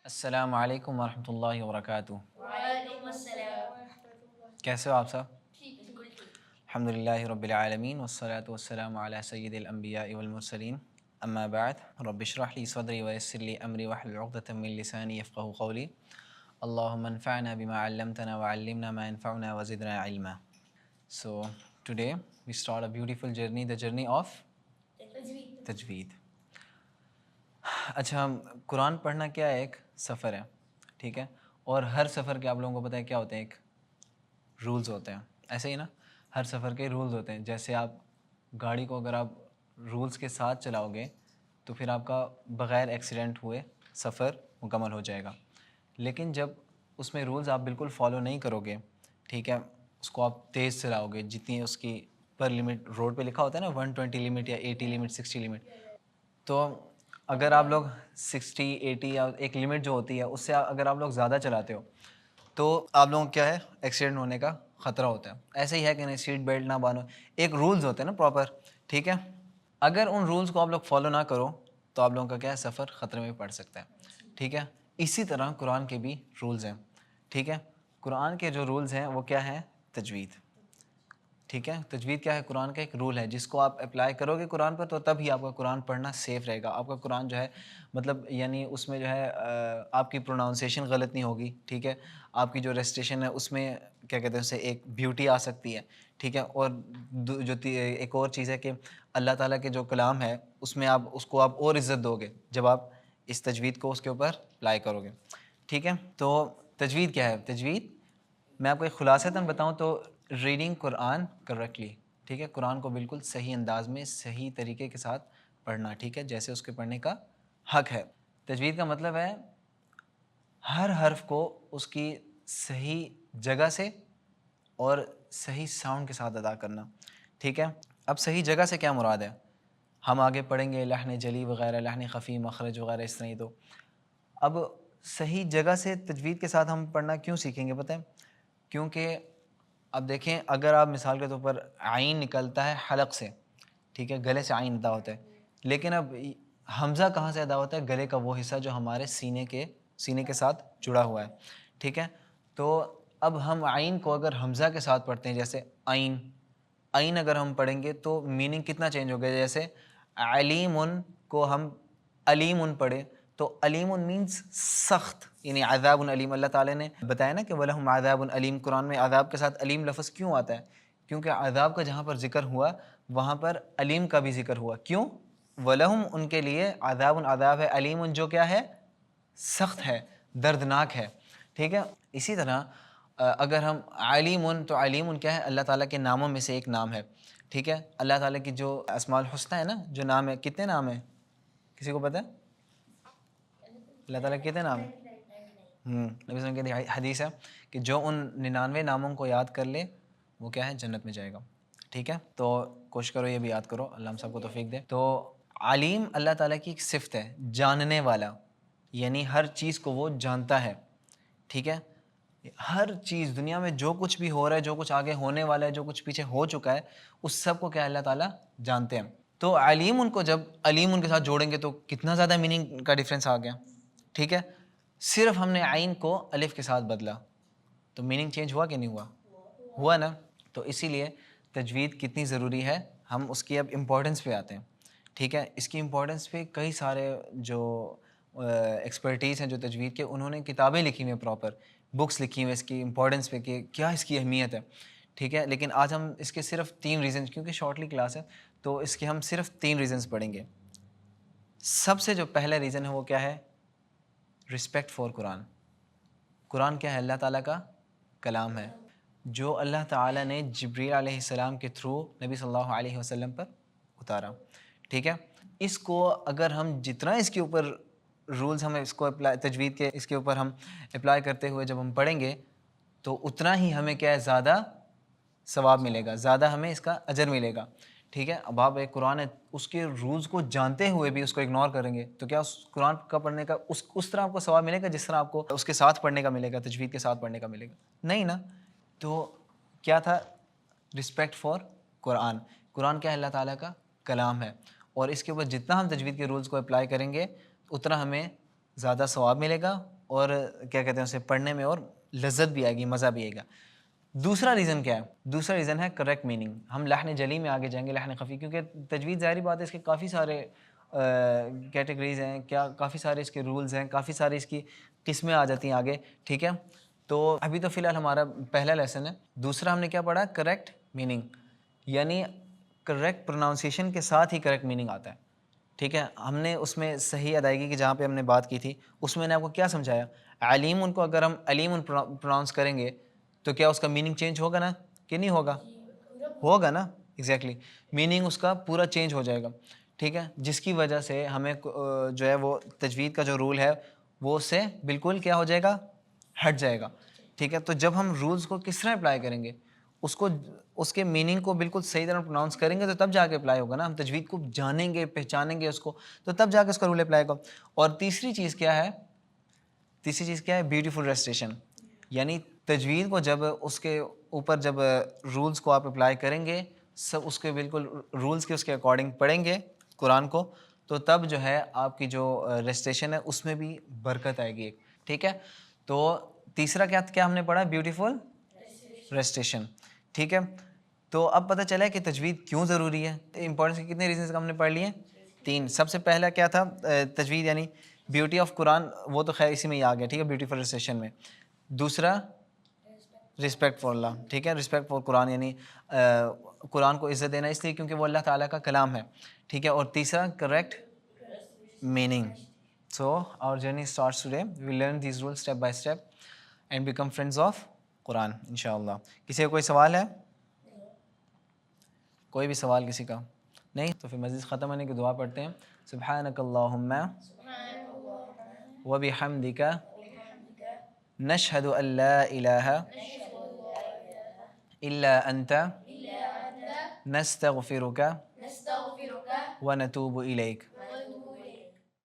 السلام علیکم ورحمۃ اللہ وبرکاتہ۔ وعلیکم السلام۔ کیسے ہو آپ سب؟ بالکل ٹھیک۔ الحمد للہ رب العالمین والصلاة والسلام علی سید الانبیاء والمرسلین، اما بعد رب اشرح لی صدری ویسر لی امری واحلل عقدۃ من لسانی یفقہوا قولی، اللہم انفعنا بما علمتنا وعلمنا ما ينفعنا وزدنا علما۔ So today we start a beautiful journey, the journey of تجوید۔ اچھا، قرآن پڑھنا کیا ہے؟ ایک سفر ہے، ٹھیک ہے، اور ہر سفر کے آپ لوگوں کو پتہ ہے کیا ہوتے ہیں؟ ایک رولز ہوتے ہیں، ایسے ہی نا، ہر سفر کے رولز ہوتے ہیں۔ جیسے آپ گاڑی کو اگر آپ رولز کے ساتھ چلاؤ گے تو پھر آپ کا بغیر ایکسیڈنٹ ہوئے سفر مکمل ہو جائے گا، لیکن جب اس میں رولز آپ بالکل فالو نہیں کرو گے، ٹھیک ہے، اس کو آپ تیز چلاؤ گے، جتنی اس کی پر لمٹ روڈ پہ لکھا ہوتا ہے نا 120 لمٹ یا 80 لمٹ 60 لمٹ، تو اگر آپ لوگ 60 80 یا ایک لمٹ جو ہوتی ہے اس سے اگر آپ لوگ زیادہ چلاتے ہو تو آپ لوگوں کو کیا ہے؟ ایکسیڈنٹ ہونے کا خطرہ ہوتا ہے۔ ایسے ہی ہے کہ نہیں، سیٹ بیلٹ نہ باندھو، ایک رولز ہوتے ہیں نا پراپر، ٹھیک ہے۔ اگر ان رولز کو آپ لوگ فالو نہ کرو تو آپ لوگوں کا کیا ہے؟ سفر خطرے میں پڑ سکتا ہے، ٹھیک ہے۔ اسی طرح قرآن کے بھی رولز ہیں، ٹھیک ہے۔ قرآن کے جو رولز ہیں وہ کیا ہیں؟ تجوید، ٹھیک ہے۔ تجوید کیا ہے؟ قرآن کا ایک رول ہے، جس کو آپ اپلائی کرو گے قرآن پر تو تب ہی آپ کا قرآن پڑھنا سیف رہے گا۔ آپ کا قرآن جو ہے مطلب یعنی اس میں جو ہے آپ کی پروناؤنسیشن غلط نہیں ہوگی، ٹھیک ہے۔ آپ کی جو ریسٹیشن ہے اس میں کیا کہتے ہیں اسے، ایک بیوٹی آ سکتی ہے، ٹھیک ہے۔ اور جو ایک اور چیز ہے کہ اللہ تعالیٰ کے جو کلام ہے اس میں آپ اس کو آپ اور عزت دو گے جب آپ اس تجوید کو اس کے اوپر اپلائی کرو گے، ٹھیک ہے۔ تو تجوید کیا ہے؟ تجوید میں آپ کو ایک خلاصتاً بتاؤں تو ریڈنگ قرآن کریکٹلی، ٹھیک ہے، قرآن کو بالکل صحیح انداز میں صحیح طریقے کے ساتھ پڑھنا، ٹھیک ہے، جیسے اس کے پڑھنے کا حق ہے۔ تجوید کا مطلب ہے ہر حرف کو اس کی صحیح جگہ سے اور صحیح ساؤنڈ کے ساتھ ادا کرنا، ٹھیک ہے۔ اب صحیح جگہ سے کیا مراد ہے؟ ہم آگے پڑھیں گے لحن جلی وغیرہ، لحن خفی، مخرج وغیرہ اس طرح ہی۔ تو اب صحیح جگہ سے تجوید کے ساتھ ہم پڑھنا کیوں سیکھیں گے پتہ ہے؟ کیونکہ اب دیکھیں، اگر آپ مثال کے طور پر عین نکلتا ہے حلق سے، ٹھیک ہے، گلے سے عین ادا ہوتا ہے، لیکن اب حمزہ کہاں سے ادا ہوتا ہے؟ گلے کا وہ حصہ جو ہمارے سینے کے ساتھ جڑا ہوا ہے، ٹھیک ہے۔ تو اب ہم عین کو اگر حمزہ کے ساتھ پڑھتے ہیں، جیسے عین اگر ہم پڑھیں گے تو میننگ کتنا چینج ہو گیا۔ جیسے علیم کو ہم علیم پڑھے تو علیم مینس سخت، یعنی عذاب علیم۔ اللہ تعالیٰ نے بتایا نا کہ وَلَهُمْ عَذَابٌ علیم، قرآن میں عذاب کے ساتھ علیم لفظ کیوں آتا ہے؟ کیونکہ عذاب کا جہاں پر ذکر ہوا وہاں پر علیم کا بھی ذکر ہوا۔ کیوں؟ وَلَهُمْ ان کے لیے عذاب عذاب ہے، علیم جو کیا ہے؟ سخت ہے، دردناک ہے، ٹھیک ہے۔ اسی طرح اگر ہم علیم تو علیم کیا ہے؟ اللہ تعالیٰ کے ناموں میں سے ایک نام ہے، ٹھیک ہے۔ اللہ تعالیٰ کی جو اسماء الحسنی ہے نا، جو نام ہے، کتنے نام ہیں؟ کسی کو پتہ ہے اللہ تعالیٰ کے کتنے نام ہیں؟ نبی صلی اللہ علیہ وسلم کی حدیث ہے کہ جو ان 99 ناموں کو یاد کر لے وہ کیا ہے؟ جنت میں جائے گا، ٹھیک ہے۔ تو کوشش کرو یہ بھی یاد کرو، اللہ ہم سب کو توفیق دے۔ تو علیم اللہ تعالیٰ کی ایک صفت ہے، جاننے والا، یعنی ہر چیز کو وہ جانتا ہے، ٹھیک ہے۔ ہر چیز دنیا میں جو کچھ بھی ہو رہا ہے، جو کچھ آگے ہونے والا ہے، جو کچھ پیچھے ہو چکا ہے، اس سب کو کیا اللہ تعالیٰ جانتے ہیں۔ تو علیم ان کو جب علیم ان کے ساتھ جوڑیں گے تو کتنا زیادہ میننگ کا ڈفرینس آ گیا، ٹھیک ہے۔ صرف ہم نے عین کو الف کے ساتھ بدلا تو میننگ چینج ہوا کہ نہیں ہوا؟ ہوا نا۔ تو اسی لیے تجوید کتنی ضروری ہے، ہم اس کی اب امپورٹنس پہ آتے ہیں، ٹھیک ہے۔ اس کی امپورٹنس پہ کئی سارے جو ایکسپرٹیز ہیں جو تجوید کے، انہوں نے کتابیں لکھی ہوئی ہیں، پراپر بکس لکھی ہوئی ہیں اس کی امپورٹنس پہ کہ کیا اس کی اہمیت ہے، ٹھیک ہے۔ لیکن آج ہم اس کے صرف 3 ریزنز، کیونکہ شارٹلی کلاس ہے تو اس کے ہم صرف 3 ریزنز پڑھیں گے۔ سب سے جو پہلا ریزن ہے وہ کیا ہے؟ رسپیکٹ فار قرآن۔ قرآن کیا ہے؟ اللہ تعالیٰ کا کلام ہے جو اللہ تعالیٰ نے جبریل علیہ السلام کے تھرو نبی صلی اللہ علیہ وسلم پر اتارا، ٹھیک ہے۔ اس کو اگر ہم جتنا اس کے اوپر رولز ہم اس کو اپلائی تجوید کے اس کے اوپر ہم اپلائی کرتے ہوئے جب ہم پڑھیں گے تو اتنا ہی ہمیں کیا ہے؟ زیادہ ثواب ملے گا، زیادہ ہمیں اس کا اجر ملے گا، ٹھیک ہے۔ اب آپ ایک قرآن ہے اس کے رولز کو جانتے ہوئے بھی اس کو اگنور کریں گے تو کیا اس قرآن کا پڑھنے کا اس طرح آپ کو ثواب ملے گا جس طرح آپ کو اس کے ساتھ پڑھنے کا ملے گا، تجوید کے ساتھ پڑھنے کا ملے گا؟ نہیں نا۔ تو کیا تھا؟ رسپیکٹ فار قرآن۔ قرآن کیا ہے؟ اللہ تعالیٰ کا کلام ہے، اور اس کے اوپر جتنا ہم تجوید کے رولز کو اپلائی کریں گے اتنا ہمیں زیادہ ثواب ملے گا اور کیا کہتے ہیں اسے پڑھنے میں اور لذت بھی آئے گی, مزہ بھی آئے گا. دوسرا ریزن کیا ہے؟ دوسرا ریزن ہے کریکٹ میننگ. ہم لحن جلی میں آگے جائیں گے, لحن خفی, کیونکہ تجوید ظاہری بات ہے اس کے کافی سارے کیٹیگریز ہیں, کافی سارے اس کے رولز ہیں, کافی ساری اس کی قسمیں آ جاتی ہیں آگے, ٹھیک ہے. تو ابھی تو فی الحال ہمارا پہلا لیسن ہے. دوسرا ہم نے کیا پڑھا؟ کریکٹ میننگ, یعنی کریکٹ پروناؤنسیشن کے ساتھ ہی کریکٹ میننگ آتا ہے, ٹھیک ہے. ہم نے اس میں صحیح ادائیگی کی جہاں پہ ہم نے بات کی تھی اس میں نے آپ کو کیا سمجھایا؟ علیم ان کو اگر ہم علیم پروناؤنس کریں گے تو کیا اس کا میننگ چینج ہوگا نا کہ نہیں ہوگا؟ ہوگا نا, ایگزیکٹلی میننگ اس کا پورا چینج ہو جائے گا, ٹھیک ہے. جس کی وجہ سے ہمیں جو ہے وہ تجوید کا جو رول ہے وہ اس سے بالکل کیا ہو جائے گا؟ ہٹ جائے گا, ٹھیک ہے. تو جب ہم رولز کو کس طرح اپلائی کریں گے, اس کے میننگ کو بالکل صحیح طرح پروناؤنس کریں گے تو تب جا کے اپلائی ہوگا نا. ہم تجوید کو جانیں گے, پہچانیں گے اس کو, تو تب جا کے اس کا رول اپلائی ہوگا. اور تیسری چیز کیا ہے؟ بیوٹیفل ریسٹیشن, یعنی تجوید کو جب اس کے اوپر جب رولز کو آپ اپلائی کریں گے, سب اس کے بالکل رولز کے اس کے اکارڈنگ پڑھیں گے قرآن کو, تو تب جو ہے آپ کی جو ریسٹیشن ہے اس میں بھی برکت آئے گی ایک, ٹھیک ہے. تو تیسرا کیا ہم نے پڑھا؟ بیوٹیفل ریسٹیشن, ٹھیک ہے. تو اب پتہ چلا ہے کہ تجوید کیوں ضروری ہے. امپورٹنس کے کتنے ریزنس ہم نے پڑھ لیے؟ 3. سب سے پہلا کیا تھا؟ تجوید یعنی بیوٹی آف قرآن, وہ تو خیر اسی میں ہی آ گیا, ٹھیک ہے, بیوٹیفل ریسٹیشن میں. دوسرا رسپیکٹ فار اللہ, ٹھیک ہے, رسپیکٹ فار قرآن, یعنی قرآن کو عزت دینا اس لیے کیونکہ وہ اللہ تعالیٰ کا کلام ہے, ٹھیک ہے. اور تیسرا correct meaning. So our journey starts today. We learn these rules step by step and become friends of Quran انشاءاللہ. کسی کا کوئی سوال ہے؟ کوئی بھی سوال کسی کا نہیں؟ تو پھر مزید ختم ہونے کی دعا پڑھتے ہیں. سبحانک اللہم وبحمدک نشہد ان لا الہ الا انت نستغفرک ونتوب الیک.